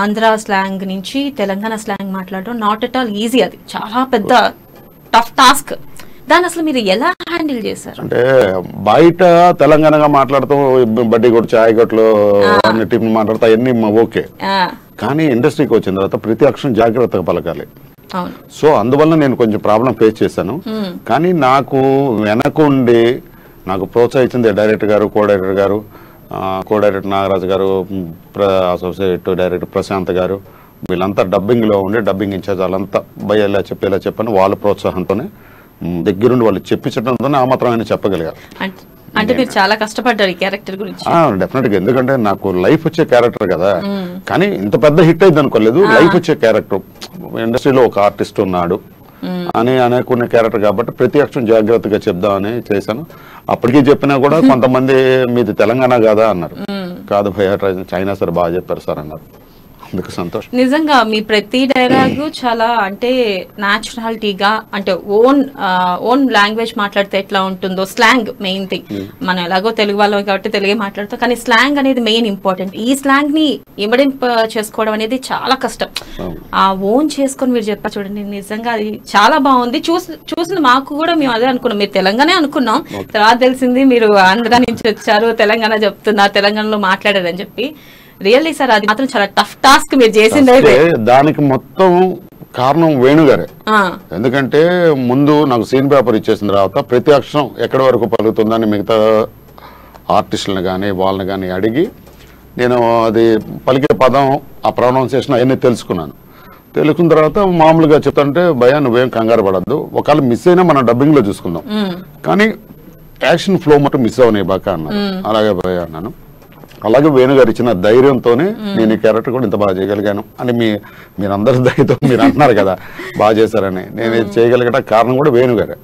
Andhra slang నుంచి Telangana slang మాట్లాడడం not at all easy. అది చాలా పెద్ద టఫ్ టాస్క్. దాన్ని అసలు మీరు ఎలా హ్యాండిల్ చేశారు? అంటే బయట తెలంగాణగా మాట్లాడుతూ బడ్డీ కొట్టు చాయ్ కొట్లు అన్ని టిఫిన్ మాట్లాడుతూ అవన్నీ ఓకే, కానీ ఇండస్ట్రీకి వచ్చిన తర్వాత ప్రతి అక్షరం జాగ్రత్తగా పలకాలి. సో అందువల్ల నేను కొంచెం ప్రాబ్లం ఫేస్ చేశాను. కానీ నాకు వెనకుండి నాకు ప్రోత్సహించింది డైరెక్టర్ గారు, కో డైరెక్టర్ నాగరాజు గారు, అసోసియేట్ డైరెక్టర్ ప్రశాంత్ గారు, వీళ్ళంతా డబ్బింగ్లో ఉండి డబ్బింగ్ ఇన్ఛార్జ్ వాళ్ళంతా భయ ఇలా చెప్పని వాళ్ళ ప్రోత్సాహంతోనే దగ్గరుండి వాళ్ళు చెప్పించడంతోనే ఆ మాత్రం ఆయన చెప్పగలిగారు. అంటే మీరు చాలా కష్టపడ్డారు ఈ క్యారెక్టర్ గురించి. డెఫినెట్ గా, ఎందుకంటే నాకు లైఫ్ వచ్చే క్యారెక్టర్ కదా. కానీ ఇంత పెద్ద హిట్ అయింది అనుకోలేదు. లైఫ్ వచ్చే క్యారెక్టర్, ఇండస్ట్రీలో ఒక ఆర్టిస్ట్ ఉన్నాడు అని అనుకునే క్యారెక్టర్ కాబట్టి ప్రతి అక్షరం జాగ్రత్తగా చెప్దామని చేశాను. అప్పటికీ చెప్పినా కూడా కొంతమంది మీది తెలంగాణ కాదా అన్నారు. కాదు భయ, చైనా సార్ బాగా చెప్పారు సార్ అన్నారు. అందుకు సంతోషం. నిజంగా మీ ప్రతి డైలాగు చాలా అంటే న్యాచురాలిటీగా, అంటే ఓన్ లాంగ్వేజ్ మాట్లాడితే ఎట్లా ఉంటుందో, స్లాంగ్ మెయిన్ థింగ్. మనం ఎలాగో తెలుగు వాళ్ళం కాబట్టి తెలుగే మాట్లాడతాం, కానీ స్లాంగ్ అనేది మెయిన్ ఇంపార్టెంట్. ఈ స్లాంగ్ ని ఇమడింప చేసుకోవడం అనేది చాలా కష్టం. ఆ ఓన్ చేసుకొని మీరు చెప్పారు చూడండి, నిజంగా అది చాలా బాగుంది. చూసిన మాకు కూడా మేము అదే అనుకున్నాం, మీరు తెలంగాణ అనుకున్నాం. తర్వాత తెలిసింది మీరు ఆంధ్ర నుంచి వచ్చారు, తెలంగాణ చెప్తున్నారు, తెలంగాణలో మాట్లాడారని చెప్పి. రియల్లీ సార్ అది మాత్రం చాలా టఫ్ టాస్క్ మీరు చేసింది. దానికి మొత్తం కారణం వేణుగారే. ఎందుకంటే ముందు నాకు సీన్ పేపర్ ఇచ్చేసిన తర్వాత ప్రతి అక్షరం ఎక్కడి వరకు పలుకుతుందని మిగతా ఆర్టిస్టులను కానీ వాళ్ళని కానీ అడిగి నేను అది పలికే పదం, ఆ ప్రొనౌన్సియేషన్ అవన్నీ తెలుసుకున్నాను. తెలుసుకున్న తర్వాత మామూలుగా చెప్తాంటే భయ నువ్వేం కంగారు పడద్దు, ఒకవేళ మిస్ అయినా మనం డబ్బింగ్ లో చూసుకుందాం, కానీ యాక్షన్ ఫ్లో మటు మిస్ అవని బాక అన్నాను. అలాగే భయ అన్నాను. అలాగే వేణుగారు ఇచ్చిన ధైర్యంతోనే నేను ఈ క్యారెక్టర్ కూడా ఇంత బాగా చేయగలిగాను అని మీరందరి దయతో మీరు అంటున్నారు కదా బాగా చేశారని. నేను చేయగలిగే కారణం కూడా వేణుగారే.